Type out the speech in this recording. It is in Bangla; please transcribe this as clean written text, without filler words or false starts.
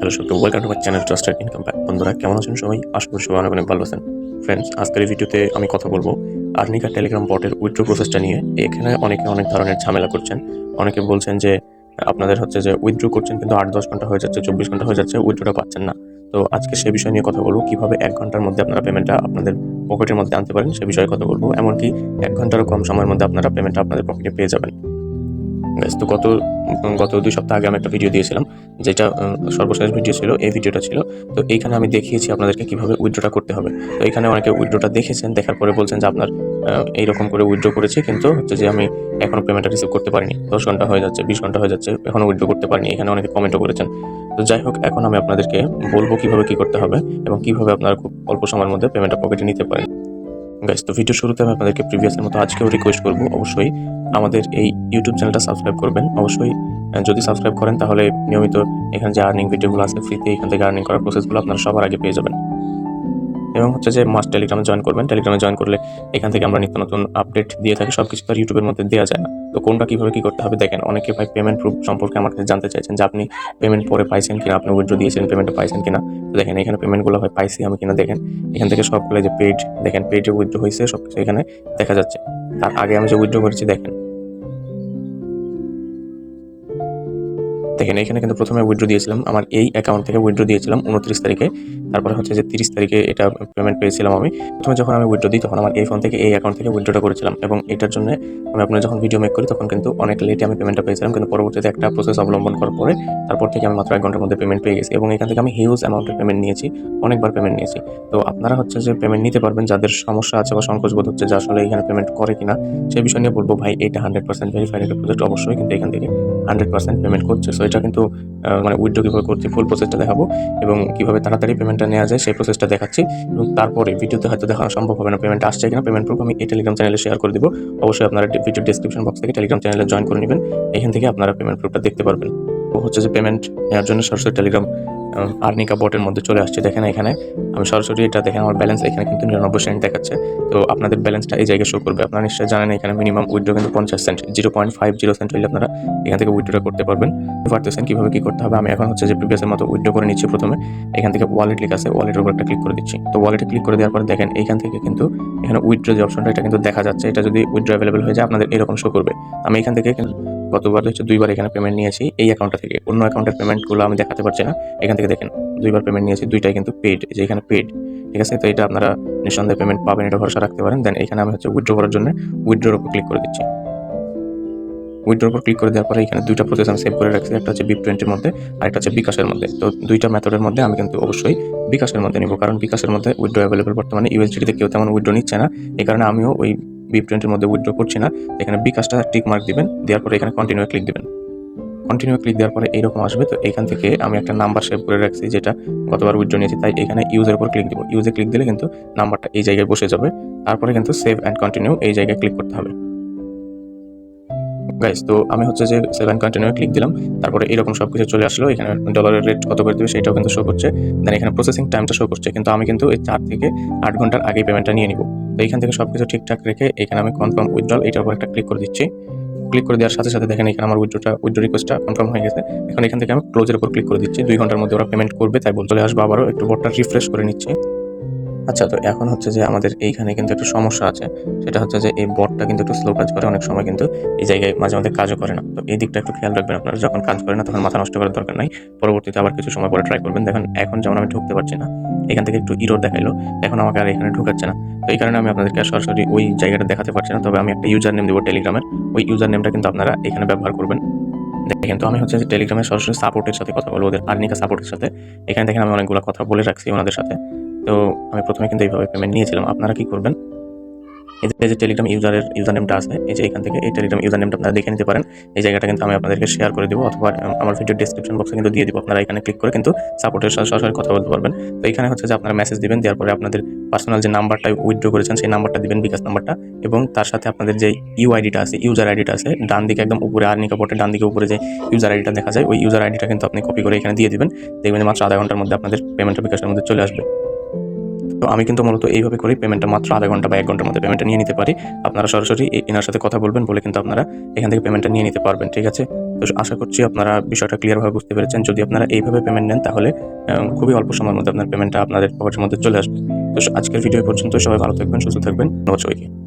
হ্যালো সবাইকে, welcome to my channel trusted income pack. বন্ধুরা কেমন আছেন সবাই? আশা করি সবাই অনেক অনেক ভালো আছেন। ফ্রেন্ডস, আজকের এই ভিডিওতে আমি কথা বলবো আর্নিকা টেলিগ্রাম বটের উইথড্র প্রসেসটা নিয়ে। এখানে অনেকে অনেক ধরনের ঝামেলা করছেন। অনেকে বলছেন যে আপনাদের হচ্ছে যে উইথড্র করছেন কিন্তু 8-10 ঘন্টা হয়ে যাচ্ছে, 24 ঘন্টা হয়ে যাচ্ছে, উইথড্রটা পাচ্ছেন না। তো আজকে সে বিষয় নিয়ে কথা বলবো, কিভাবে 1 ঘন্টার মধ্যে আপনারা পেমেন্টটা আপনাদের পকেটের মধ্যে আনতে পারেন সে বিষয়ে কথা বলবো। এমনকি 1 ঘন্টারও কম সময়ের মধ্যে আপনারা পেমেন্টটা আপনাদের পকেটে পেয়ে যাবেন। তো গত 2 সপ্তাহ আগে আমি একটা ভিডিও দিয়েছিলাম, যেটা সর্বশেষ ভিডিও ছিল। এই ভিডিওটা ছিল, তো এইখানে আমি দেখিয়েছি আপনাদেরকে কিভাবে উইথড্রটা করতে হবে। তো এখানে অনেকে উইথড্রটা দেখেছেন, দেখার পরে বলছেন যে আপনার এইরকম করে উইথড্র করেছি, কিন্তু হচ্ছে যে আমি এখনো পেমেন্টটা রিসিভ করতে পারিনি। 10 ঘন্টা হয়ে যাচ্ছে, 20 ঘন্টা হয়ে যাচ্ছে, এখনো উইথড্র করতে পারিনি। এখানে অনেকে কমেন্টও করেছেন। তো যাই হোক, এখন আমি আপনাদেরকে বলবো কিভাবে কি করতে হবে এবং কিভাবে আপনারা খুব অল্প সময়ের মধ্যে পেমেন্টটা পকেটে নিতে পারেন। গাইস, তো ভিডিও শুরুতে আমি আপনাদেরকে প্রিভিয়াসের মতো আজকেও রিকোয়েস্ট করব, অবশ্যই আমাদের এই ইউটিউব চ্যানেলটা সাবস্ক্রাইব করবেন। অবশ্যই যদি সাবস্ক্রাইব করেন তাহলে নিয়মিত এখানে যে আর্নিং ভিডিওগুলো আছে ফ্রিতে, এখান থেকে আর্নিং করার প্রসেসগুলো আপনারা সবার আগে পেয়ে যাবেন। এবং হচ্ছে যে মাস্ট টেলিগ্রামে জয়েন করবেন। টেলিগ্রামে জয়েন করলে এখান থেকে আমরা নিত্য নতুন আপডেট দিয়ে থাকি। সবকিছু তো আর ইউটিউবের মধ্যে দেওয়া যায় না। তো কোনটা কিভাবে কি করতে হবে দেখেন, অনেকে ভাই পেমেন্ট প্রুফ সম্পর্কে আমার কাছে জানতে চাইছেন যে আপনি পেমেন্ট পরে পাইছেন কিনা, আপনি উইথড্র দিয়েছেন, পেমেন্টটা পাইছেন কিনা। তো দেখেন এখানে পেমেন্টগুলো ভাই পাইছি আমি কিনা দেখেন। এখান থেকে সবগুলো যে পেড, দেখেন পেজে উইথড্র হয়েছে, সবকিছু এখানে দেখা যাচ্ছে। তার আগে আমি যে উইথড্র করেছি দেখেন এখানে কিন্তু প্রথমে উইথড্র দিয়েছিলাম, আমার এই অ্যাকাউন্ট থেকে উইথড্র দিয়েছিলাম 29 তারিখে। তারপরে হচ্ছে যে 30 তারিখে এটা পেমেন্ট পেয়েছিলাম আমি। প্রথমে যখন আমি উইথড্র দিই তখন আমার এই ফোন থেকে এই অ্যাকাউন্ট থেকে উইথড্রটা করেছিলাম, এবং এটার জন্য আমি আপনার যখন ভিডিও মেক করি তখন কিন্তু অনেক লেটে আমি পেমেন্টটা পেয়েছিলাম, কিন্তু পরবর্তীতে একটা প্রসেস অবলম্বন করার পরে তারপর থেকে আমি মাত্র 1 ঘন্টার মধ্যে পেমেন্ট পেয়ে গেছি, এবং এখান থেকে আমি হিউজ অ্যামাউন্টের পেমেন্ট নিয়েছি, অনেকবার পেমেন্ট নিয়েছি। তো আপনারা হচ্ছে যে পেমেন্ট নিতে পারবেন, যাদের সমস্যা আছে বা সংকোচ বোধ হচ্ছে যে আসলে এখানে পেমেন্ট করে কিনা, সেই বিষয় নিয়ে বলবো ভাই এটা 100% ভেরিফাইড একটা প্রজেক্ট, অবশ্যই কিন্তু এখান থেকে 100% পেমেন্ট করছে। সো এটা কিন্তু মানে উইথড্র কীভাবে করছি ফুল প্রসেসটা দেখাবো, এবং কীভাবে তাড়াতাড়ি পেমেন্টটা নেওয়া যায় সেই প্রসেসটা দেখাচ্ছি। এবং তারপরে ভিডিওতে হয়তো দেখানো সম্ভব হবে না পেমেন্ট আসছে কিনা, পেমেন্ট প্রুফ আমি এই টেলিগ্রাম চ্যানেলে শেয়ার করে দিব। অবশ্যই আপনারা ভিডিও ডেসক্রিপশন বক্স থেকে টেলিগ্রাম চ্যানেলে জয়েন করে নেবেন, এখান থেকে আপনারা পেমেন্ট প্রুফটা দেখতে পারবেন। তো হচ্ছে যে পেমেন্ট নেওয়ার জন্য সরাসরি টেলিগ্রাম আর্নিকা বটের মধ্যে চলে আসছে। দেখেন এখানে আমি সরাসরি এটা দেখেন আমার ব্যালেন্স এখানে কিন্তু 99 সেন্ট দেখাচ্ছে। তো আপনাদের ব্যালেন্সটা এই জায়গায় শো করবে। আপনারা নিশ্চয়ই জানেন এখানে মিনিমাম উইথড্র কিন্তু 50 সেন্ট, 0.50 সেন্ট হলে আপনারা এখান থেকে উইথড্রটা করতে পারবেন। পারতেছেন কীভাবে কী করতে হবে। আমি এখন হচ্ছে যে প্রিভিয়াসের মতো উইথড্র করে নিচ্ছি। প্রথমে এখান থেকে ওয়ালেট লিখ আছে, ওয়ালেটের উপর একটা ক্লিক করে দিচ্ছি। তো ওয়ালেটে ক্লিক করে দেওয়ার পর দেখেন এইখান থেকে কিন্তু এখানে উইথড্র যে অপশনটা এটা কিন্তু দেখা যাচ্ছে। এটা যদি উইথড্র অ্যাভেলেবল হয়ে যায় আপনাদের এরকম শো করবে। আমি এখান থেকে কিন্তু গতবার হচ্ছে 2বার এখানে পেমেন্ট নিয়েছি এই অ্যাকাউন্টটা থেকে, অন্য অ্যাকাউন্টের পেমেন্টগুলো আমি দেখাতে পারছি না। এখান থেকে দেখেন 2বার পেমেন্ট নিয়েছি, 2টাই কিন্তু পেড, যে এখানে পেড, ঠিক আছে। তো এটা আপনারা নিঃসন্দেহে পেমেন্ট পাবেন, এটা ভরসা রাখতে পারেন। দেন এখানে আমি হচ্ছে উইথড্র করার জন্য উইথড্রর উপর ক্লিক করে দিচ্ছি। উইথড্রর উপর ক্লিক করে দেওয়ার পরে এখানে 2টা প্রসেস আমি সেভ করে রাখছি, একটা হচ্ছে BIP20 মধ্যে আর একটা হচ্ছে বিকাশের মধ্যে। তো 2টা মেথডের মধ্যে আমি কিন্তু অবশ্যই বিকাশের মধ্যে নিব, কারণ বিকাশের মধ্যে উইথড্র অ্যাভেলেবল বর্তমানে ইউএসডিতে কেউ তেমন উইথড্র নিচ্ছে না, এই কারণে আমিও ওই BIP20 মধ্যে উইথড্র করছি না। এখানে বিকাশটা টিক মার্ক দিবেন, দেওয়ার পরে এখানে কন্টিনিউ ক্লিক দিবেন। কন্টিনিউ ক্লিক দেওয়ার পরে এইরকম আসবে। তো এখান থেকে আমি একটা নাম্বার সেভ করে রাখছি যেটা গতবার উইথড্র নিয়েছি, তাই এখানে ইউজের উপর ক্লিক দিব। ইউজে ক্লিক দিলে কিন্তু নাম্বারটা এই জায়গায় বসে যাবে। তারপরে কিন্তু সেভ অ্যান্ড কন্টিনিউ এই জায়গায় ক্লিক করতে হবে। গাইস, তো আমি হচ্ছে যে সেভ অ্যান্ড কন্টিনিউ ক্লিক দিলাম। তারপরে এরকম সবকিছু চলে আসলো। এখানে ডলারের রেট কত করে দেবে সেটাও কিন্তু শো করছে। দেন এখানে প্রসেসিং টাইমটা শো করছে, কিন্তু আমি কিন্তু এই 4 থেকে 8 ঘন্টার আগেই পেমেন্টটা নিয়ে নিব। তো এইখান থেকে সবকিছু ঠিকঠাক রেখে এখানে আমি কনফার্ম উইথড্রল এটার উপর একটা ক্লিক করে দিচ্ছি। ক্লিক করে দেওয়ার সাথে সাথে দেখেন এখানে আমার উইথড্র রিকোয়েস্টটা কনফার্ম হয়ে গেছে। এখন এখান থেকে আমি ক্লোজের উপর ক্লিক করে দিচ্ছি। 2 ঘন্টার মধ্যে ওরা পেমেন্ট করবে, তাই চলে আসবো। আবারও একটু বোর্ডটা রিফ্রেশ করে নিচ্ছি। আচ্ছা, তো এখন হচ্ছে যে আমাদের এইখানে কিন্তু একটু সমস্যা আছে। সেটা হচ্ছে যে এই বটটা কিন্তু একটু স্লো কাজ করে, অনেক সময় কিন্তু এই জায়গায় মাঝে মধ্যে কাজও করে না। তো এই দিকটা একটু খেয়াল রাখবেন আপনারা, যখন কাজ করে না তখন মাথা নষ্ট করার দরকার নাই। পরবর্তীতে আবার কিছু সময় পরে ট্রাই করবেন। দেখেন এখন যেমন আমি ঢুকতে পারছি না, এখান থেকে একটু ইরর দেখাইলো, এখন আমাকে আর এখানে ঢুকাচ্ছে না। তো এই কারণে আমি আপনাদেরকে সরাসরি ওই জায়গাটা দেখাতে পারছি না। তবে আমি একটা ইউজার নেম দেবো টেলিগ্রামের, ওই ইউজার নেমটা কিন্তু আপনারা এখানে ব্যবহার করবেন। দেখেন, তো আমি হচ্ছে যে টেলিগ্রামের সরাসরি সাপোর্টের সাথে কথা বলবো, ওদের আর্নিকা সাপোর্টের সাথে। এখানে দেখেন আমি অনেকগুলো কথা বলে রাখছি ওনাদের সাথে। তো আমি প্রথমে কিন্তু এইভাবে পেমেন্ট নিয়েছিলাম। আপনারা কি করবেন, এই যে টেলিগ্রাম ইউজার নেমটা আছে, এই যে এখান থেকে এই টেলিগ্রাম ইউজার নেমটা আপনারা দেখে নিতে পারেন। এই জায়গাটা কিন্তু আমি আপনাদেরকে শেয়ার করে দেবো, অথবা আমার ভিডিও ডেসক্রিপশন বক্সে কিন্তু দিয়ে দিব। আপনারা এখানে ক্লিক করে কিন্তু সাপোর্টের সাথে সরাসরি কথা বলতে পারবেন। তো এখানে হচ্ছে যে আপনারা মেসেজ দিবেন, দেওয়ার পরে আপনাদের পার্সোনাল যে নাম্বারটা উইথড্র করেছেন সেই নাম্বারটা দিবেন, বিকাশ নাম্বারটা, এবং তার সাথে আপনাদের যে ইউআইডিটা আছে, ইউজার আইডিটা আছে ডান দিকে একদম উপরে, আর্নিকা বটের ডান দিকে উপরে যে ইউজার আইডিটা দেখা যায়, ওই ইউজার আইডিটা কিন্তু আপনি কপি করে এখানে দিয়ে দিবেন। দেখবেন যে মাত্র আধা ঘন্টার মধ্যে আপনাদের পেমেন্টটা বিকাশের মধ্যে চলে আসবে। তো আমি কিন্তু মূলত এইভাবে করেই পেমেন্টটা মাত্র আধা ঘন্টা বা 1 ঘন্টার মধ্যে পেমেন্টটা নিয়ে নিতে পারি। আপনারা সরাসরি এনার সাথে কথা বলবেন, বলে কিন্তু আপনারা এখান থেকে পেমেন্টটা নিয়ে নিতে পারবেন। ঠিক আছে? তো আশা করছি আপনারা বিষয়টা ক্লিয়ারভাবে বুঝতে পেরেছেন। যদি আপনারা এইভাবে পেমেন্ট নেন তাহলে খুবই অল্প সময়ের মধ্যে আপনার পেমেন্টটা আপনাদের পকেটের মধ্যে চলে আসবে। তো আজকের ভিডিও পর্যন্ত। সবাই ভালো থাকবেন, সুস্থ থাকবেন। ধন্যবাদ সবাইকে।